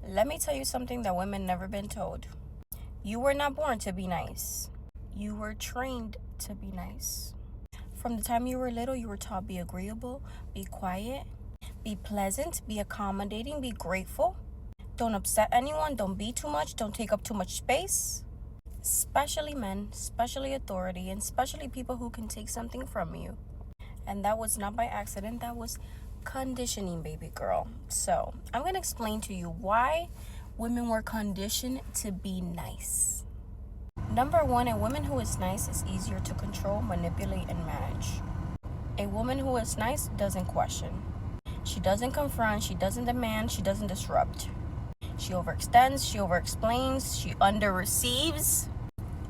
Let me tell you something that women never been told. You were not born to be nice. You were trained to be nice. From the time you were little, you were taught be agreeable, be quiet, be pleasant, be accommodating, be grateful. Don't upset anyone, don't be too much, don't take up too much space. Especially men, especially authority, and especially people who can take something from you. And that was not by accident, that was conditioning, baby girl. So I'm going to explain to you why women were conditioned to be nice. Number one, a woman who is nice is easier to control, manipulate, and manage. A woman who is nice doesn't question. She doesn't confront, she doesn't demand, she doesn't disrupt. She overextends, she overexplains, she underreceives,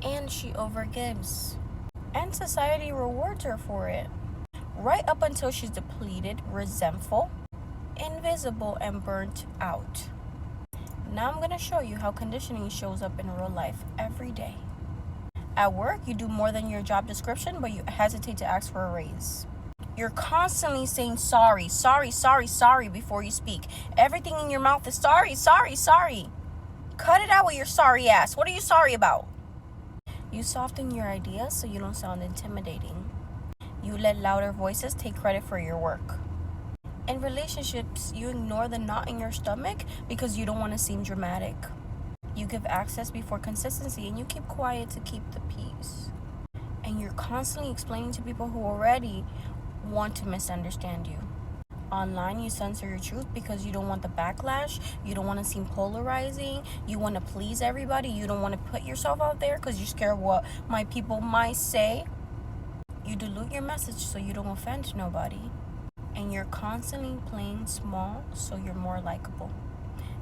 and she overgives. And society rewards her for it. Right up until she's depleted, resentful, invisible, and burnt out. Now I'm going to show you how conditioning shows up in real life every day. At work, you do more than your job description, but you hesitate to ask for a raise. You're constantly saying sorry before you speak. Everything in your mouth is sorry. Cut it out with your sorry ass. What are you sorry about? You soften your ideas so you don't sound intimidating. You let louder voices take credit for your work. In relationships, you ignore the knot in your stomach because you don't want to seem dramatic. You give access before consistency, and you keep quiet to keep the peace. And you're constantly explaining to people who already want to misunderstand you. Online, you censor your truth because you don't want the backlash. You don't want to seem polarizing. You want to please everybody. You don't want to put yourself out there because you're scared of what my people might say. You dilute your message so you don't offend nobody. And you're constantly playing small so you're more likable.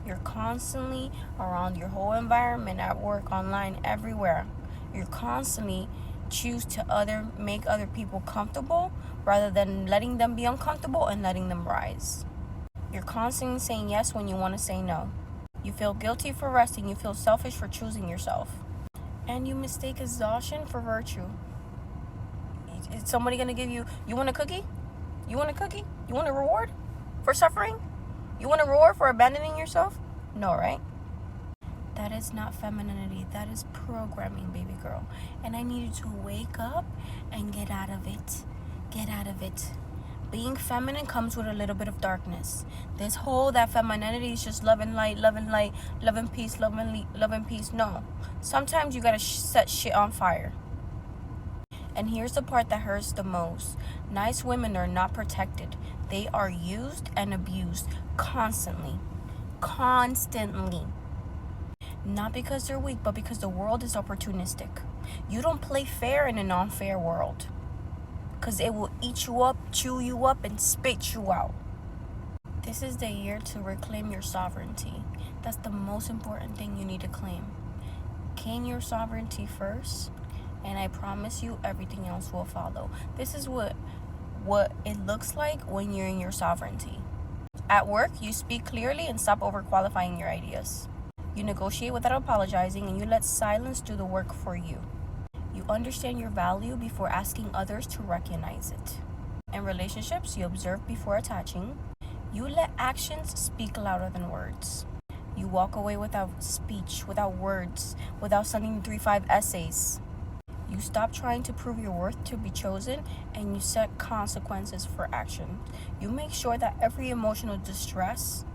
You're constantly around your whole environment, at work, online, everywhere. You're constantly choose to make other people comfortable rather than letting them be uncomfortable and letting them rise. You're constantly saying yes when you want to say no. You feel guilty for resting. You feel selfish for choosing yourself. And you mistake exhaustion for virtue. Is somebody going to give you want a cookie? You want a cookie? You want a reward for suffering? You want a reward for abandoning yourself? No, right? That is not femininity. That is programming, baby girl. And I need you to wake up and get out of it. Get out of it. Being feminine comes with a little bit of darkness. That femininity is just love and light, love and peace, love and peace. No. Sometimes you gotta set shit on fire. And here's the part that hurts the most. Nice women are not protected. They are used and abused constantly. Not because they're weak, but because the world is opportunistic. You don't play fair in an unfair world, because it will eat you up, chew you up, and spit you out. This is the year to reclaim your sovereignty. That's the most important thing you need to claim. Claim your sovereignty first, and I promise you everything else will follow. This is what it looks like when you're in your sovereignty. At work, you speak clearly and stop overqualifying your ideas. You negotiate without apologizing, and you let silence do the work for you. You understand your value before asking others to recognize it. In relationships, you observe before attaching. You let actions speak louder than words. You walk away without speech, without words, without sending 3-5 essays. You stop trying to prove your worth to be chosen, and you set consequences for action. You make sure that every emotional distress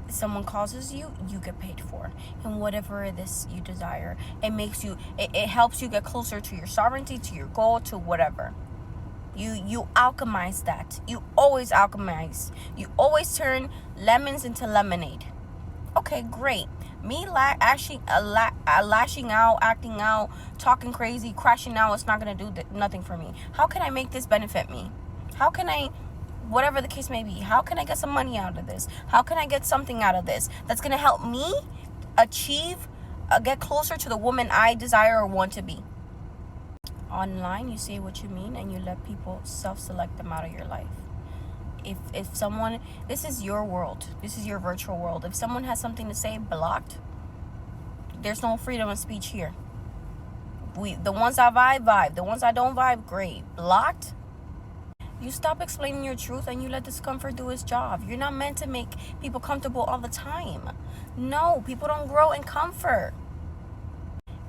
someone causes you, you get paid for. And whatever it is you desire, it helps you get closer to your sovereignty, to your goal, to whatever. You alchemize that. You always alchemize. You always turn lemons into lemonade. Okay, great. Me lashing out, acting out, talking crazy, crashing out, it's not going to do nothing for me. How can I make this benefit me? How can I, whatever the case may be, how can I get some money out of this? How can I get something out of this that's going to help me get closer to the woman I desire or want to be? Online, you say what you mean, and you let people self-select them out of your life. If someone, this is your world, this is your virtual world. If someone has something to say, blocked. There's no freedom of speech here. The ones I vibe. The ones I don't vibe, great. Blocked. You stop explaining your truth and you let discomfort do its job. You're not meant to make people comfortable all the time. No, people don't grow in comfort.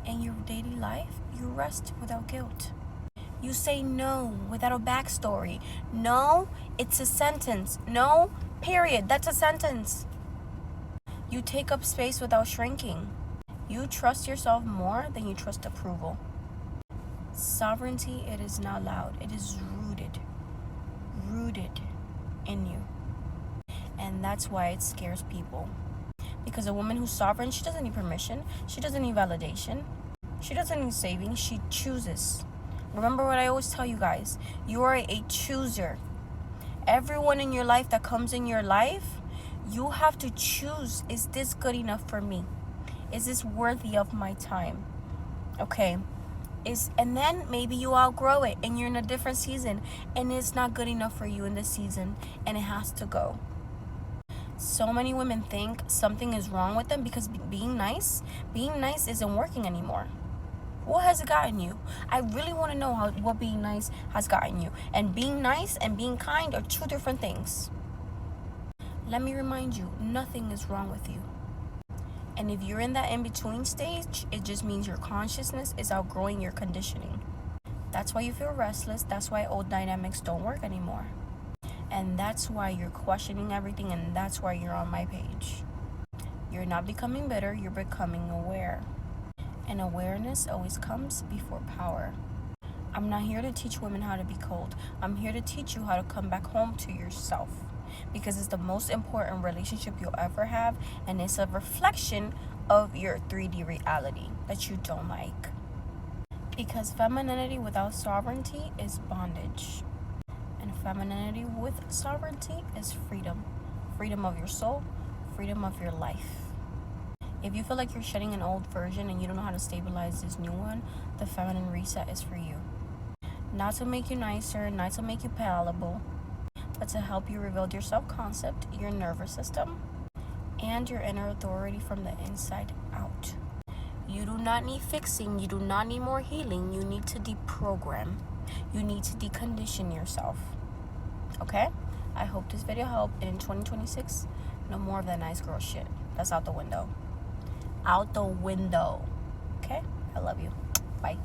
In your daily life, you rest without guilt. You say no without a backstory. No, it's a sentence. No, period. That's a sentence. You take up space without shrinking. You trust yourself more than you trust approval. Sovereignty, it is not loud. It is rooted in you. And that's why it scares people. Because a woman who's sovereign, she doesn't need permission. She doesn't need validation. She doesn't need saving. She chooses. Remember what I always tell you guys. You are a chooser. Everyone in your life that comes in your life, you have to choose, is this good enough for me? Is this worthy of my time? Okay. And then maybe you outgrow it and you're in a different season and it's not good enough for you in this season and it has to go. So many women think something is wrong with them because being nice isn't working anymore. What has it gotten you? I really want to know what being nice has gotten you. And being nice and being kind are two different things. Let me remind you, nothing is wrong with you. And if you're in that in-between stage, it just means your consciousness is outgrowing your conditioning. That's why you feel restless. That's why old dynamics don't work anymore. And that's why you're questioning everything, and that's why you're on my page. You're not becoming bitter, you're becoming aware. And awareness always comes before power. I'm not here to teach women how to be cold. I'm here to teach you how to come back home to yourself. Because it's the most important relationship you'll ever have, and it's a reflection of your 3D reality that you don't like. Because femininity without sovereignty is bondage. And femininity with sovereignty is freedom. Freedom of your soul, freedom of your life. If you feel like you're shedding an old version and you don't know how to stabilize this new one, the feminine reset is for you. Not to make you nicer, not to make you palatable, but to help you rebuild your self-concept, your nervous system, and your inner authority from the inside out. You do not need fixing. You do not need more healing. You need to deprogram. You need to decondition yourself. Okay? I hope this video helped. And in 2026, no more of that nice girl shit. That's out the window. Out the window. Okay? I love you. Bye.